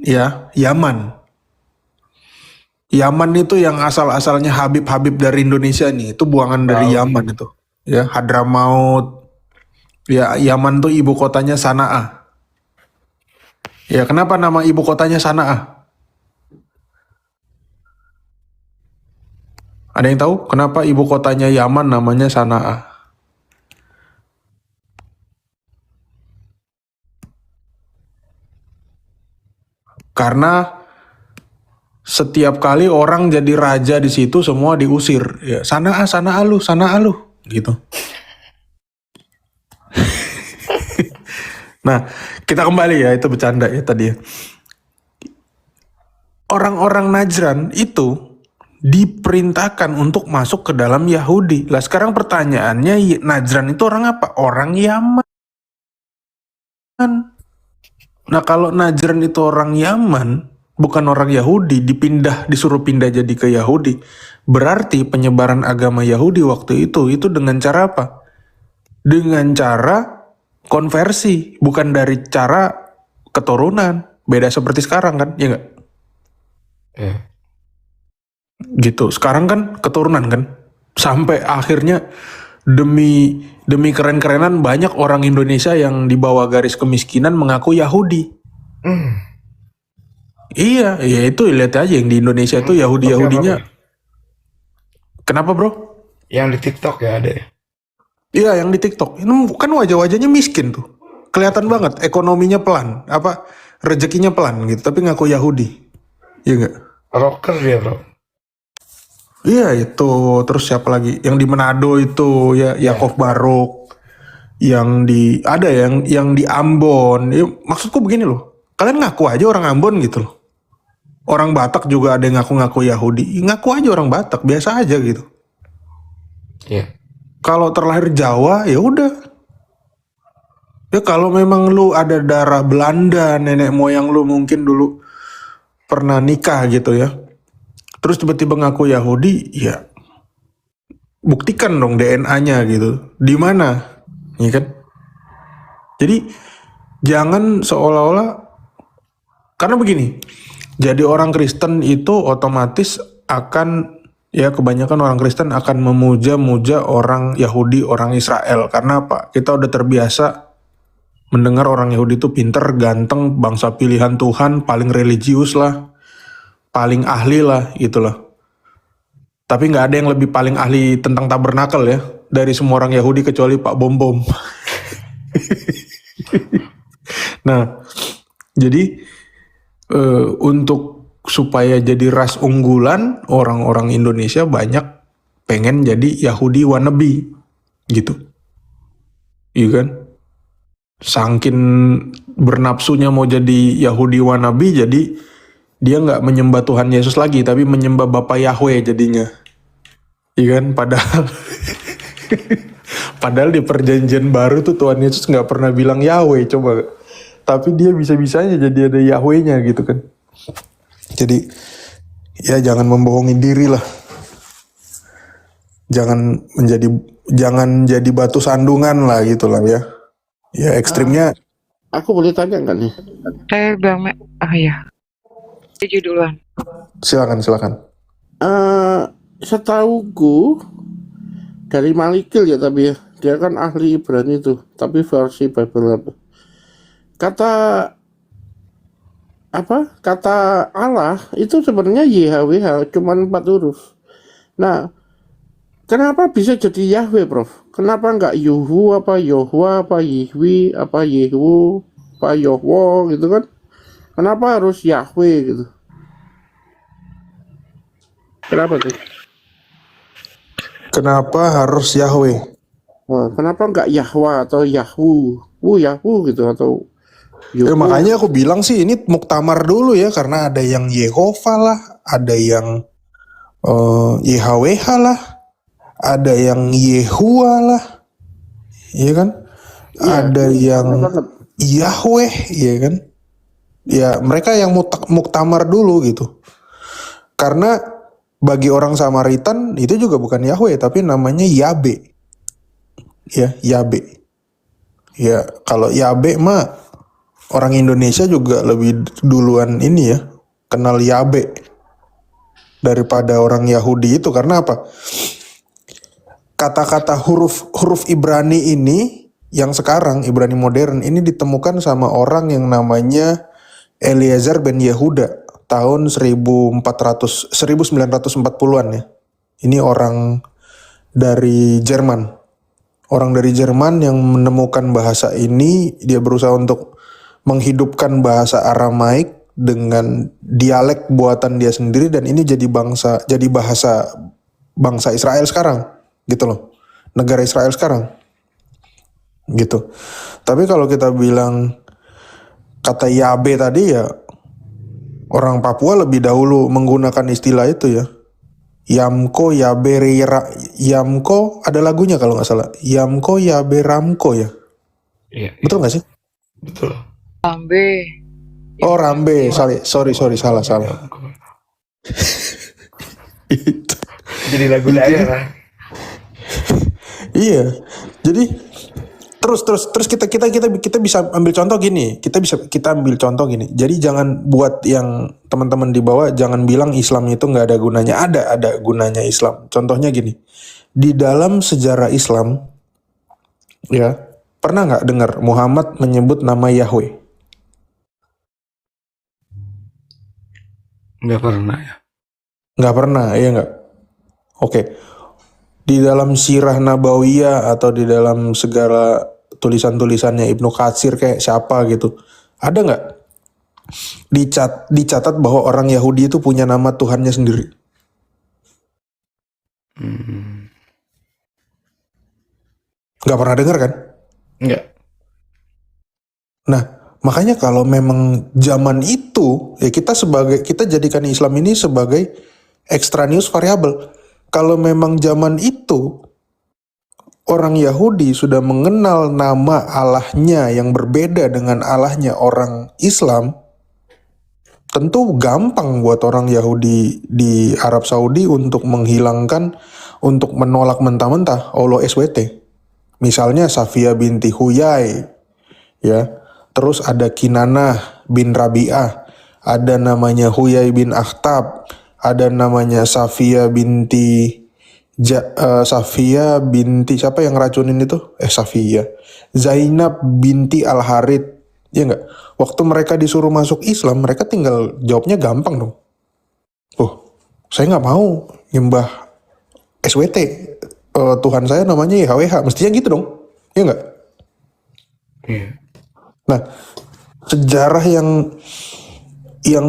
Ya, Yaman. Yaman itu yang asal-asalnya Habib-Habib dari Indonesia nih, itu buangan dari Yaman itu. Ya, Hadramaut. Ya, Yaman tuh ibu kotanya Sanaa. Ya, kenapa nama ibu kotanya Sanaa? Ada yang tahu kenapa ibu kotanya Yaman namanya Sanaa? Karena setiap kali orang jadi raja di situ semua diusir. Ya, Sanaa, Sanaa lu, gitu. Nah, kita kembali ya, itu bercanda ya tadi ya. Orang-orang Najran itu diperintahkan untuk masuk ke dalam Yahudi. Lah sekarang pertanyaannya, Najran itu orang apa? Orang Yaman. Nah, kalau Najran itu orang Yaman, bukan orang Yahudi, disuruh pindah jadi ke Yahudi. Berarti penyebaran agama Yahudi waktu itu dengan cara apa? Dengan cara konversi, bukan dari cara keturunan. Beda seperti sekarang kan, ya nggak? Gitu. Sekarang kan keturunan kan. Sampai akhirnya demi keren-kerenan banyak orang Indonesia yang di bawah garis kemiskinan mengaku Yahudi. Iya, ya itu lihat aja yang di Indonesia itu Yahudi-Yahudinya. Kenapa bro? Yang di TikTok ya ada ya? Iya, yang di TikTok. Ini kan wajah-wajahnya miskin tuh. Kelihatan banget ekonominya pelan, rezekinya pelan gitu, tapi ngaku Yahudi. Iya enggak? Rocker dia bro. Iya itu. Terus siapa lagi? Yang di Manado itu ya Yaakov Baruk. Yang di Ambon. Ya, maksudku begini loh. Kalian ngaku aja orang Ambon gitu loh. Orang Batak juga ada yang ngaku-ngaku Yahudi. Ngaku aja orang Batak, biasa aja gitu. Iya. Kalau terlahir Jawa ya udah. Ya kalau memang lu ada darah Belanda, nenek moyang lu mungkin dulu pernah nikah gitu ya. Terus tiba-tiba ngaku Yahudi, ya buktikan dong DNA-nya gitu. Di mana? Ya kan? Jadi jangan seolah-olah, karena begini, jadi orang Kristen itu otomatis akan ya kebanyakan orang Kristen akan memuja-muja orang Yahudi, orang Israel. Karena apa? Kita udah terbiasa mendengar orang Yahudi itu pinter, ganteng, bangsa pilihan Tuhan, paling religius lah, paling ahli lah, gitu loh. Tapi nggak ada yang lebih paling ahli tentang tabernakel ya dari semua orang Yahudi kecuali Pak Bom Bom. Nah, jadi untuk supaya jadi ras unggulan, orang-orang Indonesia banyak pengen jadi Yahudi wannabe gitu. Iya kan? Sangkin bernapsunya mau jadi Yahudi wannabe, jadi dia nggak menyembah Tuhan Yesus lagi, tapi menyembah Bapak Yahweh jadinya. Iya kan? Padahal di perjanjian baru tuh Tuhan Yesus nggak pernah bilang Yahweh, coba. Tapi dia bisa-bisanya jadi ada Yahweh-nya gitu kan. Jadi ya jangan membohongi diri lah. Jangan jadi batu sandungan lah gitu lah ya. Ya ekstrimnya. Aku boleh tanya nggak nih? Saya Bang ya. Setuju duluan. Silakan. Setauku dari Malikil ya, tapi ya dia kan ahli Ibrani tuh, tapi versi Bible apa? Kata Allah itu sebenarnya YHWH, cuman 4 huruf. Nah, kenapa bisa jadi Yahweh, Prof? Kenapa nggak Yuhu apa Yohwa apa Yihwi apa Yehu apa Yohwo gitu kan? Kenapa harus Yahweh gitu? Kenapa tuh? Kenapa harus Yahweh? Kenapa nggak Yahwa atau Yahwu? Yahwu gitu atau Yuhu? Makanya aku bilang sih ini muktamar dulu ya, karena ada yang Yehova lah, ada yang YHWH lah, ada yang Yehua lah, iya kan? Iya, Ada yang banget. Yahweh, iya kan? Ya mereka yang muktamar dulu gitu. Karena bagi orang Samaritan itu juga bukan Yahweh, tapi namanya Yabe. Ya, Yabe. Ya, kalau Yabe mah orang Indonesia juga lebih duluan ini ya, kenal Yabe daripada orang Yahudi itu. Karena apa? Kata-kata huruf Ibrani ini yang sekarang Ibrani modern ini ditemukan sama orang yang namanya Eliezer ben Yehuda tahun 1940-an ya. Ini orang dari Jerman. Orang dari Jerman yang menemukan bahasa ini, dia berusaha untuk menghidupkan bahasa Aramaik dengan dialek buatan dia sendiri, dan ini jadi bahasa bangsa Israel sekarang, gitu loh. Negara Israel sekarang. Gitu. Tapi kalau kita bilang kata Yabe tadi ya, orang Papua lebih dahulu menggunakan istilah itu ya. Yamko Yaberira, Yamko ada lagunya kalau nggak salah. Yamko Yaberamko ya. Iya, Betul nggak sih? betul. Rambe. Oh Rambe, sorry salah. Itu. Jadi lagu daerah. Iya. Jadi terus kita bisa ambil contoh gini. Kita ambil contoh gini. Jadi jangan buat yang teman-teman di bawah jangan bilang Islam itu nggak ada gunanya. Ada gunanya Islam. Contohnya gini. Di dalam sejarah Islam ya, pernah nggak dengar Muhammad menyebut nama Yahweh? Nggak pernah ya. Nggak pernah, iya nggak? Oke. Di dalam Sirah Nabawiyah atau di dalam segala tulisan-tulisannya Ibnu Katsir kayak siapa gitu, ada nggak dicatat bahwa orang Yahudi itu punya nama Tuhannya sendiri? Nggak pernah dengar kan? Nggak. Nah, makanya kalau memang zaman itu ya kita jadikan Islam ini sebagai extraneous variable. Kalau memang zaman itu orang Yahudi sudah mengenal nama Allahnya yang berbeda dengan Allahnya orang Islam, tentu gampang buat orang Yahudi di Arab Saudi untuk untuk menolak mentah-mentah Allah SWT. Misalnya Safia binti Huyai, ya. Terus ada Kinanah bin Rabi'ah, ada namanya Huyai bin Akhtab, ada namanya Safia binti siapa yang racunin itu? Zainab binti Al Harith, ya nggak? Waktu mereka disuruh masuk Islam, mereka tinggal jawabnya gampang dong. Oh, saya nggak mau nyembah SWT. Tuhan saya namanya YHWH, mestinya gitu dong, ya nggak? Iya. Nah, sejarah yang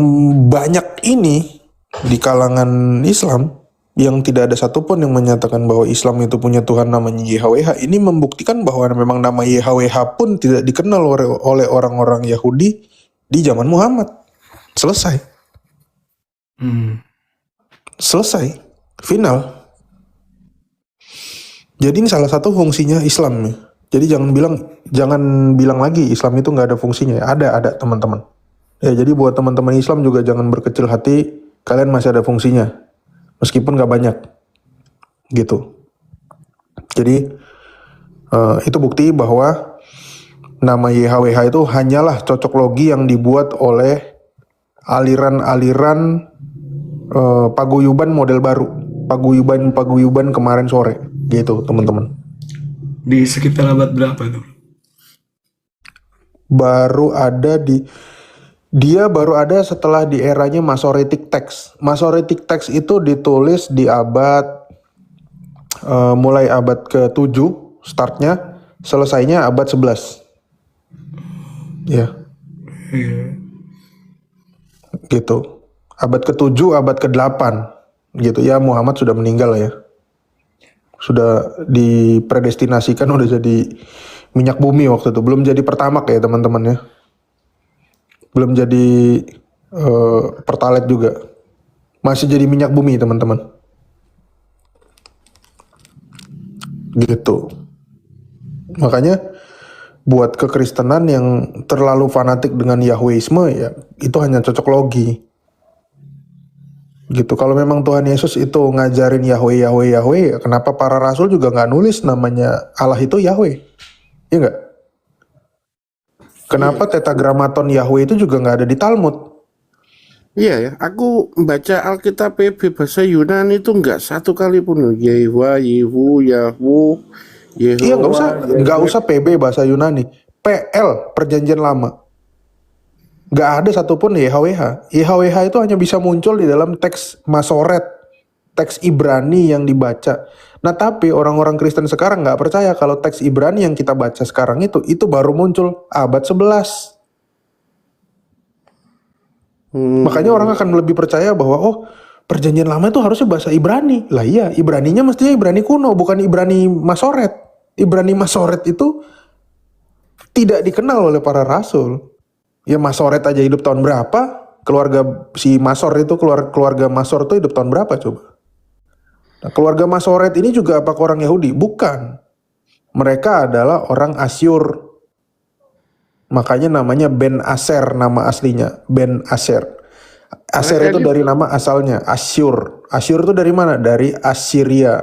banyak ini di kalangan Islam yang tidak ada satupun yang menyatakan bahwa Islam itu punya Tuhan namanya YHWH, ini membuktikan bahwa memang nama YHWH pun tidak dikenal oleh orang-orang Yahudi di zaman Muhammad. Selesai. Selesai. Final. Jadi ini salah satu fungsinya Islam nih. Jadi jangan bilang lagi Islam itu nggak ada fungsinya. Ada teman-teman. Ya, jadi buat teman-teman Islam juga jangan berkecil hati, kalian masih ada fungsinya. Meskipun nggak banyak. Gitu. Jadi itu bukti bahwa nama YHWH itu hanyalah cocok logi yang dibuat oleh aliran-aliran paguyuban model baru. Paguyuban kemarin sore. Gitu teman-teman. Di sekitar abad berapa tuh? Dia baru ada setelah di eranya Masoretic Text. Masoretic Text itu ditulis di mulai abad ke-7 startnya, selesainya abad 11. Ya. Gitu. Abad ke-7, abad ke-8 gitu ya, Muhammad sudah meninggal ya. Sudah dipredestinasikan udah jadi minyak bumi waktu itu. Belum jadi pertamax ya teman-teman ya. Belum jadi pertalite juga. Masih jadi minyak bumi teman-teman. Gitu. Makanya buat kekristenan yang terlalu fanatik dengan Yahweisme ya itu hanya cocok logi. Gitu. Kalau memang Tuhan Yesus itu ngajarin Yahweh, kenapa para rasul juga nggak nulis namanya Allah itu Yahweh? Iya nggak? Kenapa tetragrammaton Yahweh itu juga nggak ada di Talmud? Iya ya, aku baca Alkitab PB bahasa Yunani itu nggak satu kali pun Yehuwa, Yehu, Yahwu, Yehowa. Iya nggak usah PB bahasa Yunani, PL Perjanjian Lama. Nggak ada satupun YHWH. YHWH itu hanya bisa muncul di dalam teks Masoret, teks Ibrani yang dibaca. Nah tapi orang-orang Kristen sekarang nggak percaya kalau teks Ibrani yang kita baca sekarang itu baru muncul abad 11. Makanya orang akan lebih percaya bahwa Perjanjian Lama itu harusnya bahasa Ibrani. Lah iya, Ibraninya mestinya Ibrani kuno, bukan Ibrani Masoret. Ibrani Masoret itu tidak dikenal oleh para rasul. Ya Masoret aja hidup tahun berapa? Keluarga si Masor itu, keluarga Masor itu hidup tahun berapa coba? Nah, keluarga Masoret ini juga apakah orang Yahudi? Bukan. Mereka adalah orang Asyur. Makanya namanya Ben Aser, nama aslinya Ben Aser. Aser itu dari nama asalnya Asyur. Asyur itu dari mana? Dari Assyria.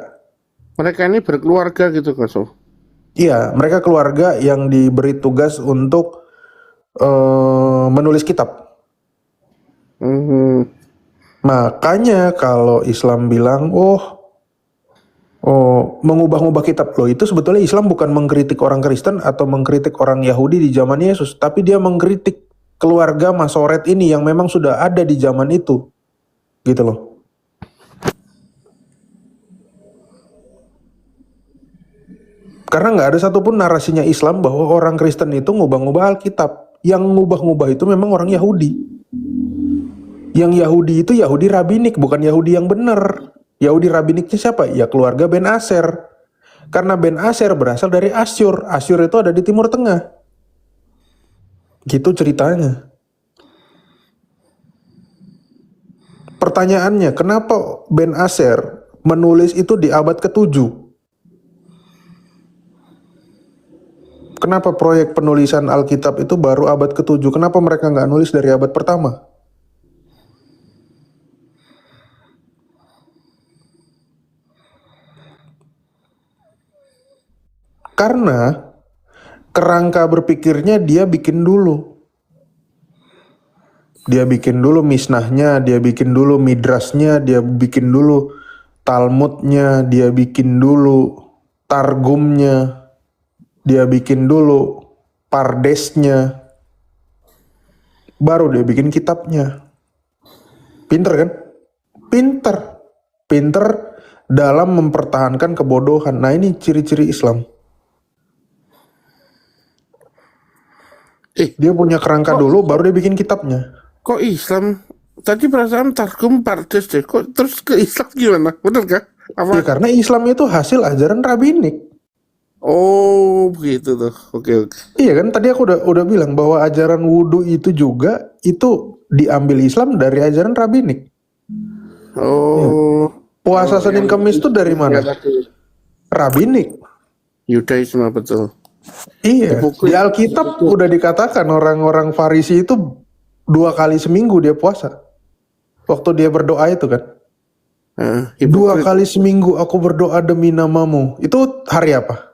Mereka ini berkeluarga gitu kan, so? Iya, mereka keluarga yang diberi tugas untuk menulis kitab. Makanya kalau Islam bilang, mengubah-ubah kitab, loh itu sebetulnya Islam bukan mengkritik orang Kristen atau mengkritik orang Yahudi di zaman Yesus, tapi dia mengkritik keluarga Masoret ini yang memang sudah ada di zaman itu, gitu loh. Karena nggak ada satupun narasinya Islam bahwa orang Kristen itu ngubah-ngubah Alkitab. Yang ngubah-ngubah itu memang orang Yahudi. Yang Yahudi itu Yahudi rabinik, bukan Yahudi yang benar. Yahudi rabiniknya siapa? Ya keluarga Ben Aser. Karena Ben Aser berasal dari Asyur. Asyur itu ada di Timur Tengah. Gitu ceritanya. Pertanyaannya, kenapa Ben Aser menulis itu di abad ke-7? Kenapa proyek penulisan Alkitab itu baru abad ke-7? Kenapa mereka nggak nulis dari abad pertama? Karena kerangka berpikirnya dia bikin dulu. Dia bikin dulu misnahnya, dia bikin dulu midrasnya, dia bikin dulu Talmudnya, dia bikin dulu Targumnya, dia bikin dulu Pardesnya, baru dia bikin kitabnya. Pinter kan? Pinter. Pinter dalam mempertahankan kebodohan. Nah, ini ciri-ciri Islam. Dia punya kerangka dulu, baru dia bikin kitabnya. Kok Islam? Tadi perasaan Targum Pardes deh. Kok terus ke Islam gimana? Bener kah? Ya, karena Islam itu hasil ajaran rabbinik. Oh, begitu tuh. Oke. Iya kan, tadi aku udah bilang bahwa ajaran wudhu itu juga itu diambil Islam dari ajaran rabbinik. Oh, Puasa Senin Kamis itu dari mana? Rabbinik. Yudaisme betul. Iya, di Alkitab udah dikatakan orang-orang Farisi itu 2 kali seminggu dia puasa. Waktu dia berdoa itu kan. 2 kali seminggu aku berdoa demi namamu. Itu hari apa?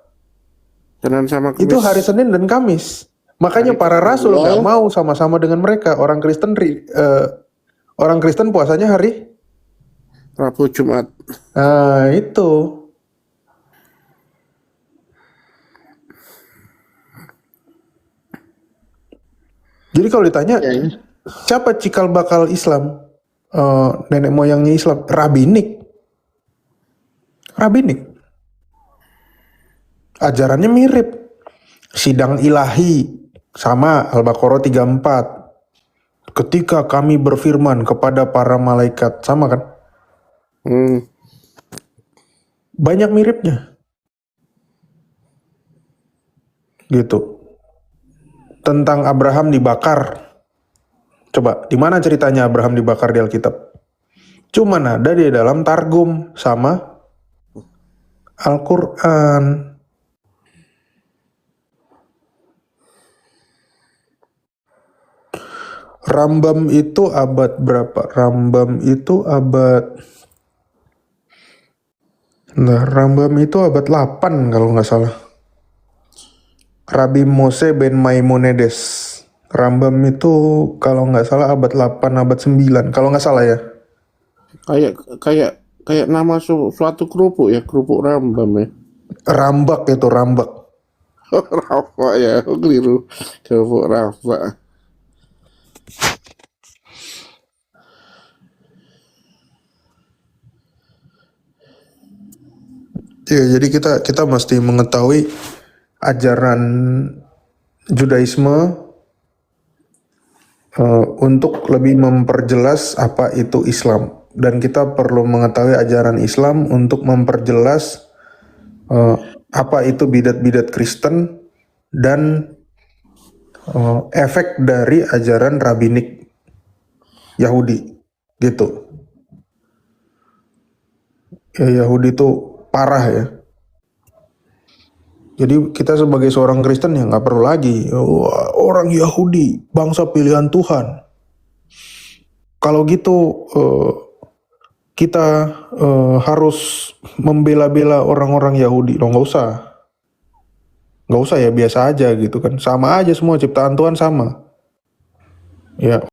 Senin sama Kamis. Itu hari Senin dan Kamis. Makanya para rasul nggak mau sama-sama dengan mereka. Orang Kristen puasanya hari Rabu Jumat. Nah, itu. Jadi kalau ditanya, siapa cikal bakal Islam? Nenek moyangnya Islam? Rabbinik. Ajarannya mirip. Sidang ilahi. Sama Al-Baqarah 34. Ketika kami berfirman kepada para malaikat. Sama kan? Banyak miripnya. Gitu. Tentang Abraham dibakar. Coba, di mana ceritanya Abraham dibakar di Alkitab? Cuman ada di dalam Targum sama Al-Quran. Rambam itu abad berapa? Rambam itu abad 8 kalau nggak salah. Rabi Mose ben Maimonides. Rambam itu kalau nggak salah abad 8, abad 9 kalau nggak salah ya. Kayak nama suatu kerupuk ya, kerupuk Rambam ya. Rambak itu, rambak. Oh, Rafa ya, keliru. Kerupuk Rafa. Ya, jadi kita mesti mengetahui ajaran Judaisme untuk lebih memperjelas apa itu Islam, dan kita perlu mengetahui ajaran Islam untuk memperjelas apa itu bidat-bidat Kristen dan efek dari ajaran rabbinik Yahudi gitu. Ya, Yahudi itu parah ya. Jadi kita sebagai seorang Kristen ya nggak perlu lagi orang Yahudi bangsa pilihan Tuhan. Kalau gitu kita harus membela-bela orang-orang Yahudi. Loh, nggak usah ya, biasa aja gitu kan. Sama aja semua, ciptaan Tuhan sama. Ya.